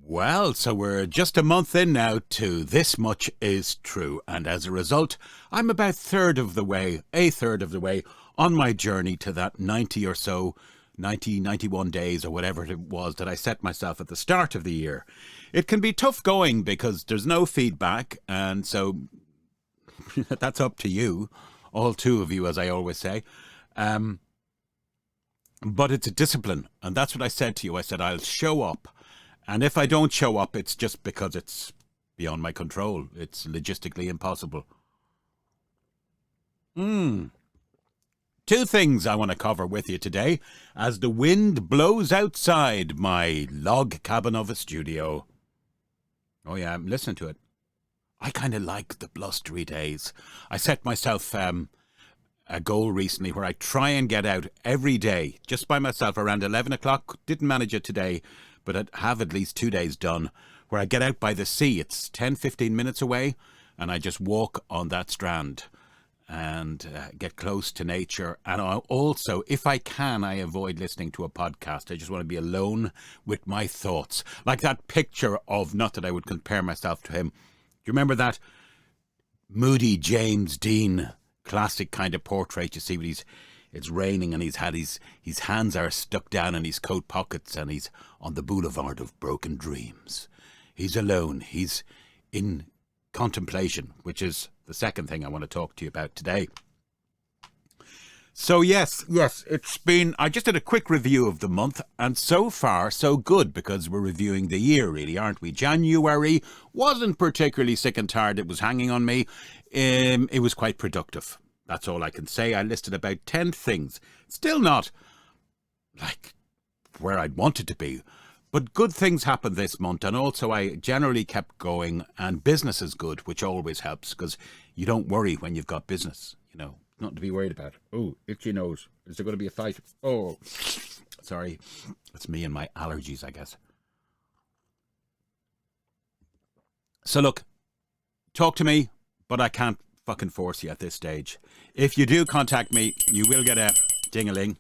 Well, so we're just a month in now to This Much Is True, and as a result, I'm about a third of the way on my journey to that 90 or so, 91 days or whatever it was that I set myself at the start of the year. It can be tough going because there's no feedback, and so that's up to you, all two of you, as I always say. But it's a discipline, and that's what I said to you. I said I'll show up. And if I don't show up, it's just because it's beyond my control. It's logistically impossible. Two things I want to cover with you today as the wind blows outside my log cabin of a studio. Oh yeah, I'm listening to it. I kind of like the blustery days. I set myself a goal recently where I try and get out every day, just by myself, around 11 o'clock. Didn't manage it today, but I'd have at least 2 days done, where I get out by the sea. It's 10-15 minutes away, and I just walk on that strand and get close to nature. And I also, if I can, I avoid listening to a podcast. I just want to be alone with my thoughts. Like that picture of, not that I would compare myself to him. Do you remember that moody James Dean classic kind of portrait? You see when it's raining and his hands are stuck down in his coat pockets and he's on the boulevard of broken dreams. He's alone. He's in contemplation, which is the second thing I want to talk to you about today. So yes, it's been, I just did a quick review of the month, and so far so good, because we're reviewing the year really, aren't we? January wasn't particularly sick and tired. It was hanging on me. It was quite productive. That's all I can say. I listed about 10 things. Still not like where I'd want it to be, but good things happened this month. And also I generally kept going, and business is good, which always helps, because you don't worry when you've got business, nothing to be worried about. Oh, itchy nose. Is there going to be a fight? Oh, sorry. It's me and my allergies, I guess. So look, talk to me, but I can't fucking force you at this stage. If you do contact me, you will get a ding-a-ling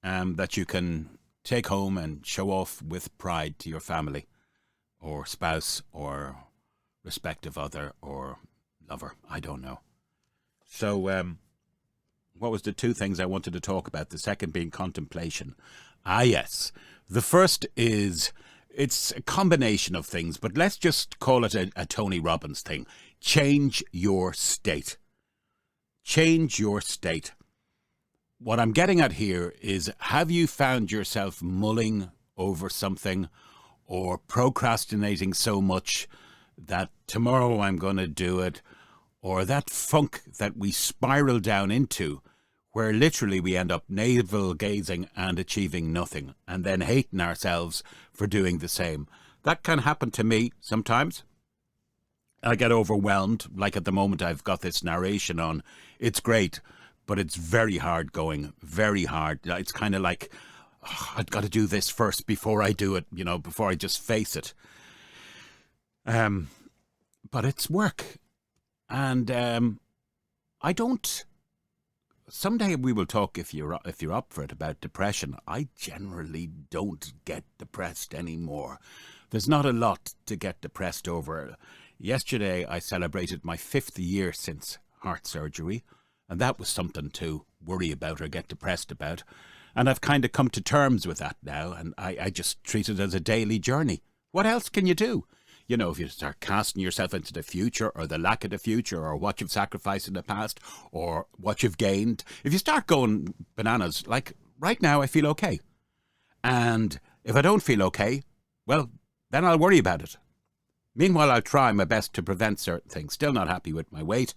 that you can take home and show off with pride to your family or spouse or respective other or lover. I don't know. So what was the two things I wanted to talk about? The second being contemplation. Ah, yes. The first is, it's a combination of things, but let's just call it a Tony Robbins thing. Change your state. Change your state. What I'm getting at here is, have you found yourself mulling over something or procrastinating so much that tomorrow I'm going to do it, or that funk that we spiral down into where literally we end up navel gazing and achieving nothing and then hating ourselves for doing the same? That can happen to me sometimes. I get overwhelmed. Like at the moment I've got this narration on. It's great, but it's very hard going, very hard. It's kind of like, I've got to do this first before I do it, before I just face it. But it's work. And I don't, someday we will talk, if you're up for it, about depression. I generally don't get depressed anymore. There's not a lot to get depressed over. Yesterday I celebrated my 5th year since heart surgery, and that was something to worry about or get depressed about. And I've kind of come to terms with that now, and I just treat it as a daily journey. What else can you do? If you start casting yourself into the future or the lack of the future or what you've sacrificed in the past or what you've gained, if you start going bananas, like right now I feel okay. And if I don't feel okay, well, then I'll worry about it. Meanwhile, I'll try my best to prevent certain things. Still not happy with my weight,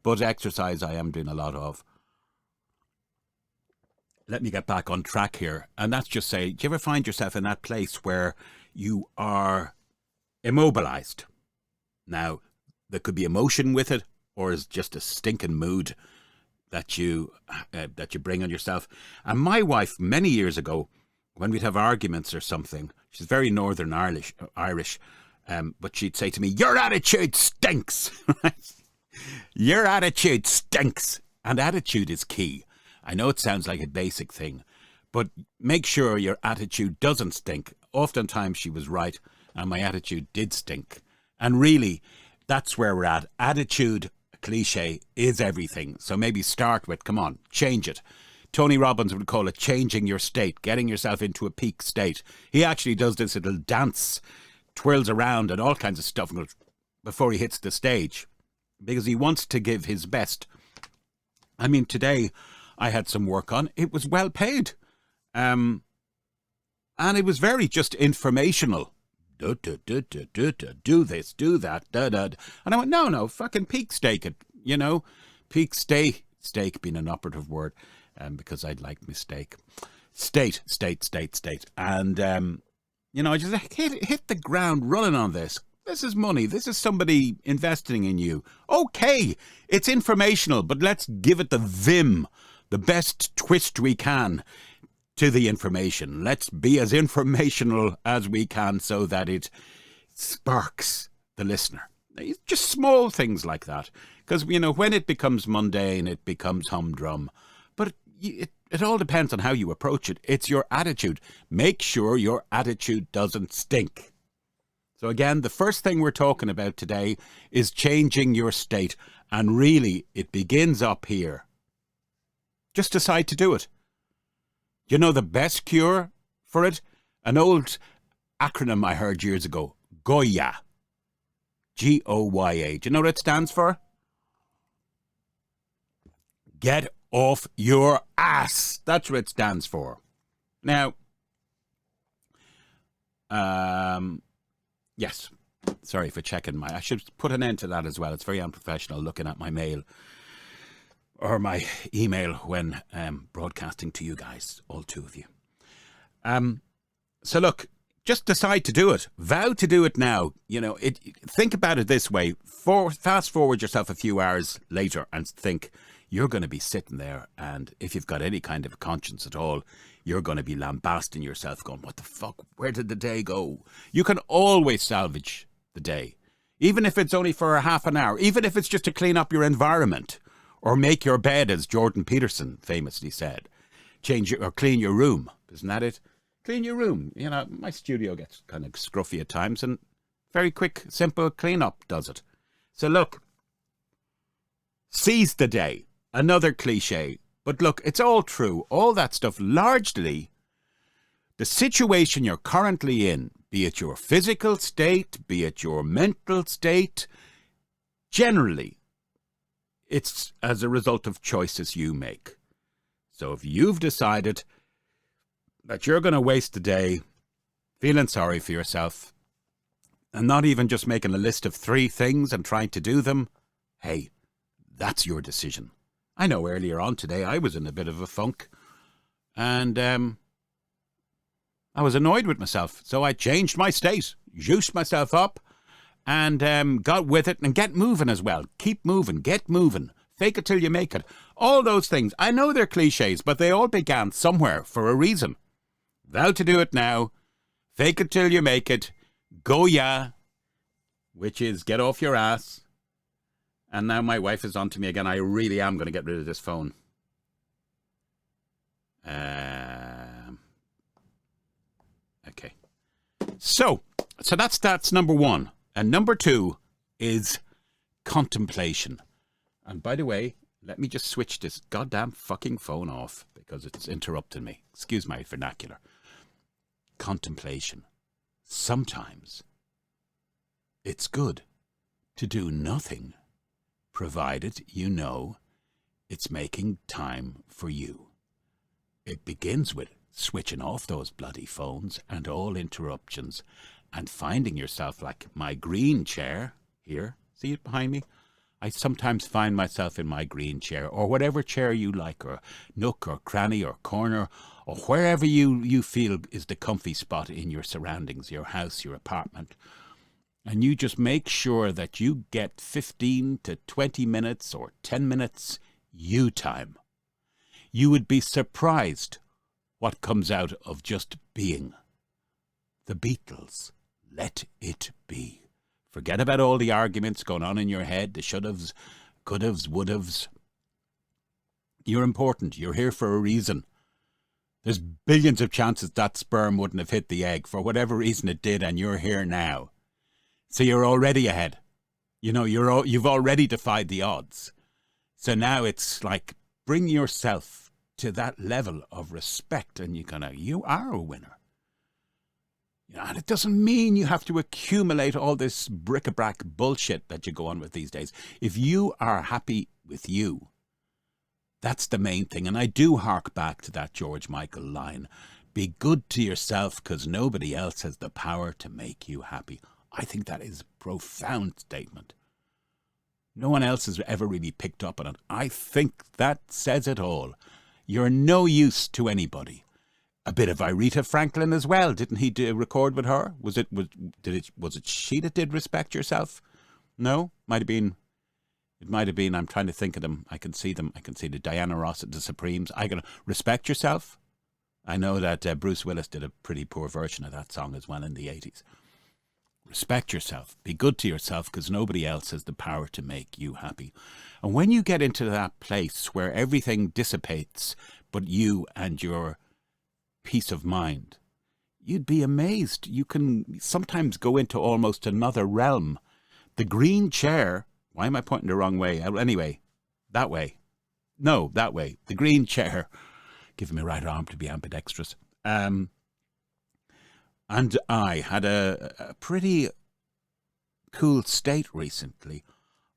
but exercise I am doing a lot of. Let me get back on track here. And that's just say, do you ever find yourself in that place where you are immobilized? Now, there could be emotion with it, or is just a stinking mood that you bring on yourself. And my wife, many years ago, when we'd have arguments or something, she's very Northern Irish, but she'd say to me, "Your attitude stinks." Your attitude stinks. And attitude is key. I know it sounds like a basic thing, but make sure your attitude doesn't stink. oftentimes she was right, and my attitude did stink. And really, that's where we're at. Attitude, cliche, is everything. So maybe start with, come on, change it. Tony Robbins would call it changing your state, getting yourself into a peak state. He actually does this little dance, twirls around and all kinds of stuff before he hits the stage, because he wants to give his best. I mean, today I had some work on. It was well paid. And it was very just informational. Do this, do that, And I went, no, fucking peak stake it, you know. Peak steak being an operative word, because I'd like mistake. State. And, you know, I just hit the ground running on this. This is money. This is somebody investing in you. Okay, it's informational, but let's give it the vim, the best twist we can to the information. Let's be as informational as we can so that it sparks the listener. Just small things like that. Because, you know, when it becomes mundane, it becomes humdrum. But it all depends on how you approach it. It's your attitude. Make sure your attitude doesn't stink. So again, the first thing we're talking about today is changing your state. And really, it begins up here. Just decide to do it. You know the best cure for it? An old acronym I heard years ago. Goya. Goya. Do you know what it stands for? Get off your ass. That's what it stands for. Now, yes. Sorry for checking I should put an end to that as well. It's very unprofessional looking at my mail or my email when broadcasting to you guys, all two of you. So look, just decide to do it. Vow to do it now. You know, think about it this way. Fast forward yourself a few hours later and think you're going to be sitting there, and if you've got any kind of conscience at all, you're going to be lambasting yourself going, what the fuck? Where did the day go? You can always salvage the day, even if it's only for a half an hour, even if it's just to clean up your environment. Or make your bed, as Jordan Peterson famously said. Or clean your room. Isn't that it? Clean your room. You know, my studio gets kind of scruffy at times, and very quick, simple clean-up does it. So look, seize the day. Another cliche. But look, it's all true. All that stuff, largely, the situation you're currently in, be it your physical state, be it your mental state, generally, it's as a result of choices you make. So if you've decided that you're going to waste the day feeling sorry for yourself and not even just making a list of 3 things and trying to do them, hey, that's your decision. I know earlier on today I was in a bit of a funk and I was annoyed with myself. So I changed my state, juiced myself up, and got with it, and get moving as well. Keep moving, get moving. Fake it till you make it. All those things. I know they're cliches, but they all began somewhere for a reason. Vow to do it now. Fake it till you make it. Goya, which is get off your ass. And now my wife is on to me again. I really am going to get rid of this phone. Okay. So that's number 1. And number 2 is contemplation. And by the way, let me just switch this goddamn fucking phone off because it's interrupting me. Excuse my vernacular. Contemplation. Sometimes it's good to do nothing, provided you know it's making time for you. It begins with switching off those bloody phones and all interruptions and finding yourself like my green chair here. See it behind me? I sometimes find myself in my green chair, or whatever chair you like, or nook or cranny or corner, or wherever you feel is the comfy spot in your surroundings, your house, your apartment. And you just make sure that you get 15 to 20 minutes or 10 minutes you time. You would be surprised what comes out of just being. The Beatles. Let it be. Forget about all the arguments going on in your head, the should-haves, could-haves, would-haves. You're important. You're here for a reason. There's billions of chances that sperm wouldn't have hit the egg for whatever reason it did, and you're here now. So you're already ahead. You know, you've already defied the odds. So now it's like, bring yourself to that level of respect, and you are a winner. You know, and it doesn't mean you have to accumulate all this bric-a-brac bullshit that you go on with these days. If you are happy with you, that's the main thing. And I do hark back to that George Michael line. Be good to yourself because nobody else has the power to make you happy. I think that is a profound statement. No one else has ever really picked up on it. I think that says it all. You're no use to anybody. A bit of Aretha Franklin as well. Didn't he record with her? Was it she that did Respect Yourself? No? It might have been. I'm trying to think of them. I can see them. I can see the Diana Ross at the Supremes. Respect Yourself. I know that Bruce Willis did a pretty poor version of that song as well in the 80s. Respect yourself. Be good to yourself because nobody else has the power to make you happy. And when you get into that place where everything dissipates but you and your peace of mind, you'd be amazed. You can sometimes go into almost another realm. The green chair, why am I pointing the wrong way? Anyway, that way. No, that way. The green chair. Giving my right arm to be ambidextrous. And I had a pretty cool state recently.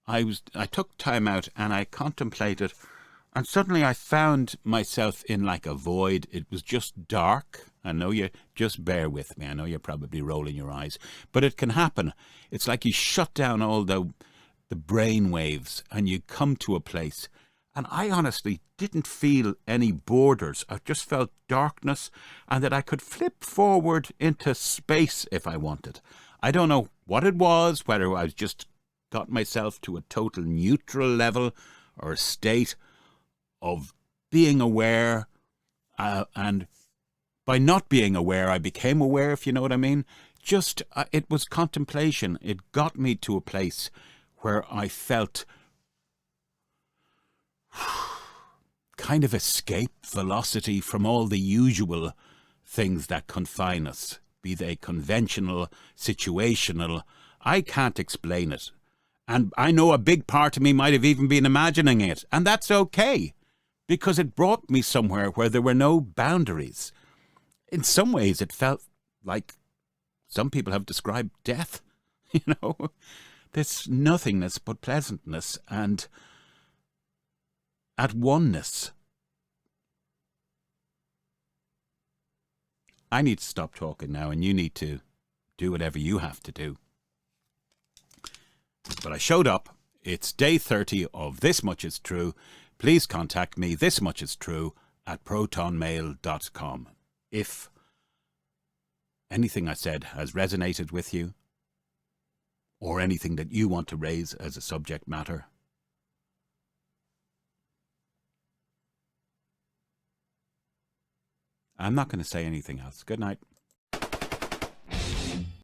I took time out and I contemplated, and suddenly I found myself in like a void. It was just dark. I know you just bear with me. I know you're probably rolling your eyes, but it can happen. It's like you shut down all the brain waves and you come to a place. And I honestly didn't feel any borders. I just felt darkness and that I could flip forward into space if I wanted. I don't know what it was, whether I just got myself to a total neutral level or a state of being aware. And by not being aware, I became aware, if you know what I mean. It was contemplation. It got me to a place where I felt kind of escape velocity from all the usual things that confine us, be they conventional, situational. I can't explain it. And I know a big part of me might have even been imagining it. And that's okay, because it brought me somewhere where there were no boundaries. In some ways, it felt like some people have described death. You know, this nothingness but pleasantness and at oneness. I need to stop talking now, and you need to do whatever you have to do. But I showed up. It's day 30 of This Much Is True. Please contact me, thismuchistrue@protonmail.com. If anything I said has resonated with you, or anything that you want to raise as a subject matter, I'm not going to say anything else. Good night.